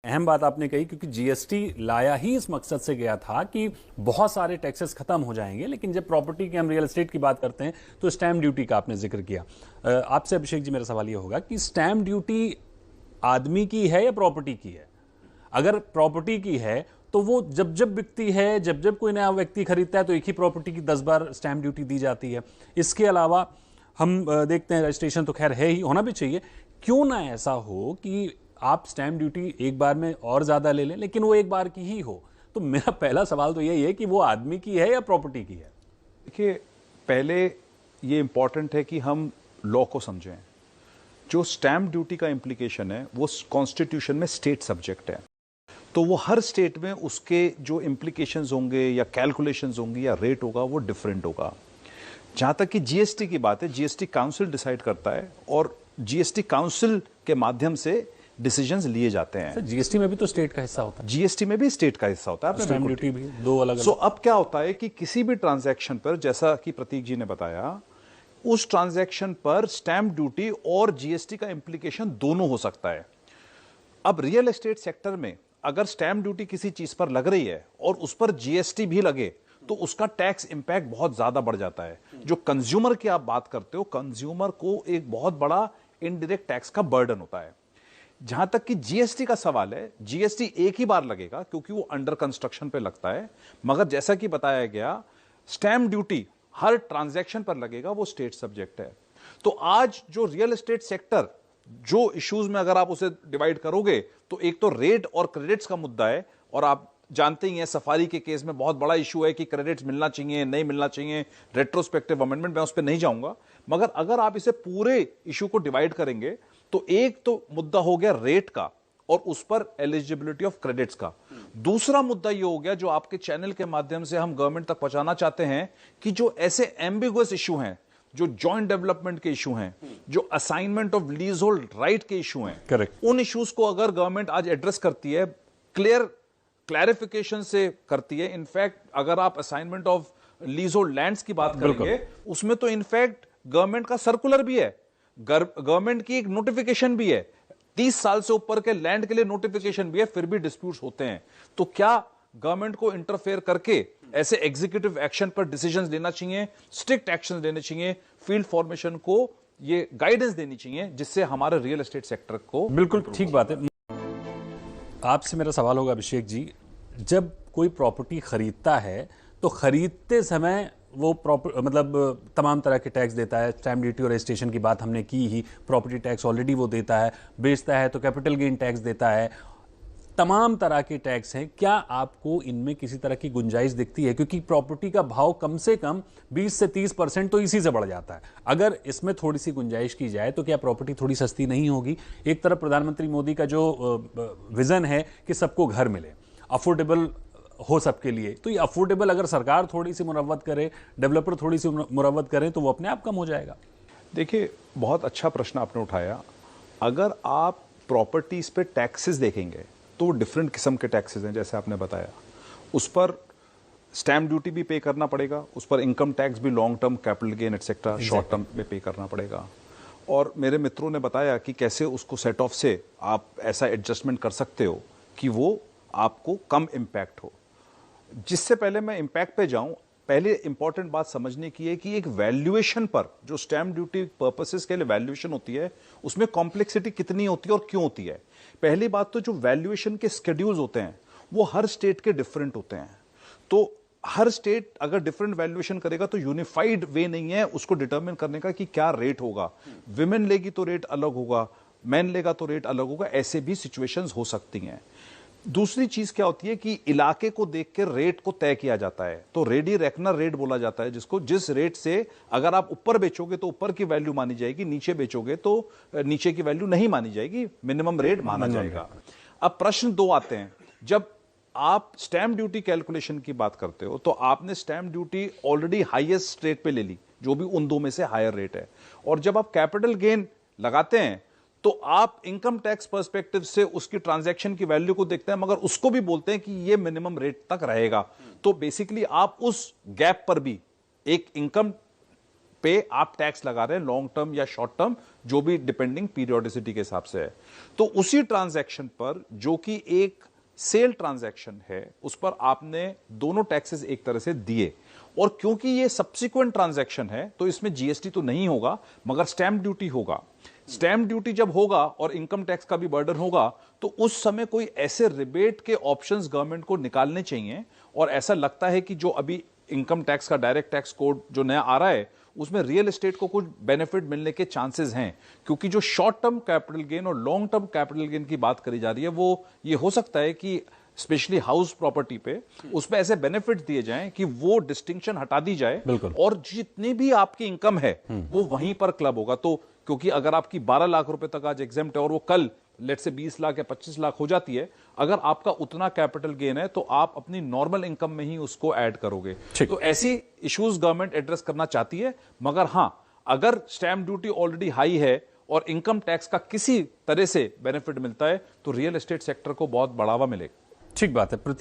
अहम बात आपने कही, क्योंकि जीएसटी लाया ही इस मकसद से गया था कि बहुत सारे टैक्सेस खत्म हो जाएंगे, लेकिन जब प्रॉपर्टी की, हम रियल एस्टेट की बात करते हैं, तो स्टैम्प ड्यूटी का आपने जिक्र किया। आपसे अभिषेक जी मेरा सवाल ये होगा कि स्टैम्प ड्यूटी आदमी की है या प्रॉपर्टी की है? अगर प्रॉपर्टी की है तो वो जब जब बिकती है, जब जब कोई नया व्यक्ति खरीदता है, तो एक ही प्रॉपर्टी की 10 बार स्टैम्प ड्यूटी दी जाती है। इसके अलावा हम देखते हैं रजिस्ट्रेशन तो खैर है ही, होना भी चाहिए। क्यों ना ऐसा हो कि आप स्टैम्प ड्यूटी एक बार में और ज्यादा ले लें, लेकिन वो एक बार की ही हो? तो मेरा पहला सवाल तो यही है कि वो आदमी की है या प्रॉपर्टी की है? देखिए, पहले ये इंपॉर्टेंट है कि हम लॉ को समझें। जो स्टैम्प ड्यूटी का इम्प्लीकेशन है वो कॉन्स्टिट्यूशन में स्टेट सब्जेक्ट है, तो वो हर स्टेट में उसके जो इम्प्लीकेशंस होंगे या कैलकुलेशंस होंगी या रेट होगा वो डिफरेंट होगा। जहां तक कि जीएसटी की बात है, जीएसटी काउंसिल डिसाइड करता है और जीएसटी काउंसिल के माध्यम से डिसीजंस लिए जाते हैं। जीएसटी में भी तो स्टेट का हिस्सा होता है। जीएसटी में भी स्टेट का हिस्सा होता है, स्टैम्प ड्यूटी भी दो अलग अलग। सो अब क्या होता है कि किसी भी ट्रांजैक्शन पर, जैसा कि प्रतीक जी ने बताया, उस ट्रांजैक्शन पर स्टैम्प ड्यूटी और जीएसटी का इंप्लीकेशन दोनों हो सकता है। अब रियल एस्टेट सेक्टर में अगर स्टैम्प ड्यूटी किसी चीज पर लग रही है और उस पर जीएसटी भी लगे तो उसका टैक्स इंपैक्ट बहुत ज्यादा बढ़ जाता है। जो कंज्यूमर की आप बात करते हो, कंज्यूमर को एक बहुत बड़ा इनडायरेक्ट टैक्स का बर्डन होता है। जहां तक कि जीएसटी का सवाल है, जीएसटी एक ही बार लगेगा क्योंकि वो अंडर कंस्ट्रक्शन पे लगता है, मगर जैसा कि बताया गया स्टैम्प ड्यूटी हर ट्रांजैक्शन पर लगेगा, वो स्टेट सब्जेक्ट है। तो आज जो रियल एस्टेट सेक्टर, जो इश्यूज में अगर आप उसे डिवाइड करोगे तो एक तो रेट और क्रेडिट्स का मुद्दा है, और आप जानते ही हैं सफारी के केस में बहुत बड़ा इशू है कि क्रेडिट्स मिलना चाहिए नहीं मिलना चाहिए, रेट्रोस्पेक्टिव अमेंडमेंट, मैं उस पर नहीं जाऊंगा। मगर अगर आप इसे पूरे इशू को डिवाइड करेंगे तो एक तो मुद्दा हो गया रेट का और उस पर एलिजिबिलिटी ऑफ क्रेडिट्स का। दूसरा मुद्दा यह हो गया जो आपके चैनल के माध्यम से हम गवर्नमेंट तक पहुंचाना चाहते हैं कि जो ऐसे एम्बिगुअस इशू हैं, जो जॉइंट डेवलपमेंट के इशू हैं, जो assignment of lease hold right के इशू हैं, करेक्ट, उन इश्यूज को अगर गवर्नमेंट आज एड्रेस करती है, क्लैरिफिकेशन से करती है। इनफैक्ट अगर आप assignment of lease hold lands की बात करेंगे, उसमें तो इनफैक्ट गवर्नमेंट का सर्कुलर भी है, गवर्नमेंट की एक नोटिफिकेशन भी है, 30 साल से ऊपर के लैंड के लिए नोटिफिकेशन भी है, फिर भी डिस्प्यूट्स होते हैं। तो क्या गवर्नमेंट को इंटरफेयर करके ऐसे एग्जीक्यूटिव एक्शन पर डिसीजंस लेना चाहिए, स्ट्रिक्ट एक्शन लेने चाहिए, फील्ड फॉर्मेशन को ये गाइडेंस देनी चाहिए, जिससे हमारे रियल एस्टेट सेक्टर को। बिल्कुल ठीक बात है। आपसे मेरा सवाल होगा अभिषेक जी, जब कोई प्रॉपर्टी खरीदता है तो खरीदते समय वो मतलब तमाम तरह के टैक्स देता है। स्टैम्प ड्यूटी और रजिस्ट्रेशन की बात हमने की ही, प्रॉपर्टी टैक्स ऑलरेडी वो देता है, बेचता है तो कैपिटल गेन टैक्स देता है, तमाम तरह के टैक्स हैं। क्या आपको इनमें किसी तरह की गुंजाइश दिखती है? क्योंकि प्रॉपर्टी का भाव कम से कम 20 से 30% तो इसी से बढ़ जाता है। अगर इसमें थोड़ी सी गुंजाइश की जाए तो क्या प्रॉपर्टी थोड़ी सस्ती नहीं होगी? एक तरफ प्रधानमंत्री मोदी का जो विजन है कि सबको घर मिले, अफोर्डेबल हो सबके लिए, तो ये अफोर्डेबल अगर सरकार थोड़ी सी मुरव्वत करे, डेवलपर थोड़ी सी मुरव्वत करें, तो वो अपने आप कम हो जाएगा। देखिए, बहुत अच्छा प्रश्न आपने उठाया। अगर आप प्रॉपर्टीज पे टैक्सेस देखेंगे तो डिफरेंट किस्म के टैक्सेस हैं, जैसे आपने बताया। उस पर स्टैम्प ड्यूटी भी पे करना पड़ेगा, उस पर इनकम टैक्स भी, long term capital gain etcetera short term में पे करना पड़ेगा। और मेरे मित्रों ने बताया कि कैसे उसको सेट ऑफ से आप ऐसा एडजस्टमेंट कर सकते हो कि वो आपको कम इम्पैक्ट हो। जिससे पहले मैं इम्पैक्ट पे जाऊं, पहले इंपॉर्टेंट बात समझने की है कि एक वैल्यूएशन पर, जो स्टैम्प ड्यूटी पर्पसेस के लिए वैल्यूएशन होती है, उसमें कॉम्प्लेक्सिटी कितनी होती है और क्यों होती है। पहली बात तो जो वैल्यूएशन के स्केड्यूल्स होते हैं वो हर स्टेट के डिफरेंट होते हैं। तो हर स्टेट अगर डिफरेंट वैल्यूएशन करेगा तो यूनिफाइड वे नहीं है उसको डिटरमिन करने का कि क्या रेट होगा। विमेन लेगी तो रेट अलग होगा, मैन लेगा तो रेट अलग होगा, ऐसे भी सिचुएशंस हो सकती हैं। दूसरी चीज क्या होती है कि इलाके को देख के रेट को तय किया जाता है। तो रेडी रेकनर रेट बोला जाता है जिसको, जिस रेट से अगर आप ऊपर बेचोगे तो ऊपर की वैल्यू मानी जाएगी, नीचे बेचोगे तो नीचे की वैल्यू नहीं मानी जाएगी, मिनिमम रेट माना जाएगा। अब प्रश्न दो आते हैं। जब आप स्टैम्प ड्यूटी कैलकुलेशन की बात करते हो तो आपने stamp duty already highest rate पे ले ली, जो भी उन दो में से हायर रेट है, और जब आप कैपिटल गेन लगाते हैं तो आप इनकम टैक्स पर्सपेक्टिव से उसकी ट्रांजैक्शन की वैल्यू को देखते हैं, मगर उसको भी बोलते हैं कि ये मिनिमम रेट तक रहेगा। तो बेसिकली आप उस गैप पर भी एक इनकम पे आप टैक्स लगा रहे हैं, लॉन्ग टर्म या शॉर्ट टर्म, जो भी डिपेंडिंग पीरियोडिसिटी के हिसाब से है। तो उसी ट्रांजैक्शन पर जो कि एक सेल ट्रांजैक्शन है, उस पर आपने दोनों टैक्सेस एक तरह से दिए, और क्योंकि ये सब्सिक्वेंट ट्रांजैक्शन है तो इसमें जीएसटी तो नहीं होगा मगर स्टैंप ड्यूटी होगा। स्टैंप ड्यूटी जब होगा और इनकम टैक्स का भी बर्डन होगा, तो उस समय कोई ऐसे रिबेट के ऑप्शंस गवर्नमेंट को निकालने चाहिए। और ऐसा लगता है कि जो अभी इनकम टैक्स का डायरेक्ट टैक्स कोड जो नया आ रहा है, उसमें रियल एस्टेट को कुछ बेनिफिट मिलने के चांसेस हैं, क्योंकि जो शॉर्ट टर्म कैपिटल गेन और लॉन्ग टर्म कैपिटल गेन की बात करी जा रही है, वो ये हो सकता है कि स्पेशली हाउस प्रॉपर्टी पे उसमें ऐसे बेनिफिट दिए जाएं कि वो डिस्टिंक्शन हटा दी जाए, और जितनी भी आपकी इनकम है वो वहीं पर क्लब होगा। तो क्योंकि अगर आपकी 12 लाख रुपए तक आज एग्जेम्प्ट है और वो कल लेट से 20 लाख या 25 लाख हो जाती है, अगर आपका उतना कैपिटल गेन है तो आप अपनी नॉर्मल इनकम में ही उसको ऐड करोगे। तो ऐसी इश्यूज गवर्नमेंट एड्रेस करना चाहती है, मगर हां, अगर स्टैंप ड्यूटी ऑलरेडी हाई है और इनकम टैक्स का किसी तरह से बेनिफिट मिलता है तो रियल एस्टेट सेक्टर को बहुत बढ़ावा मिलेगा। ठीक बात है।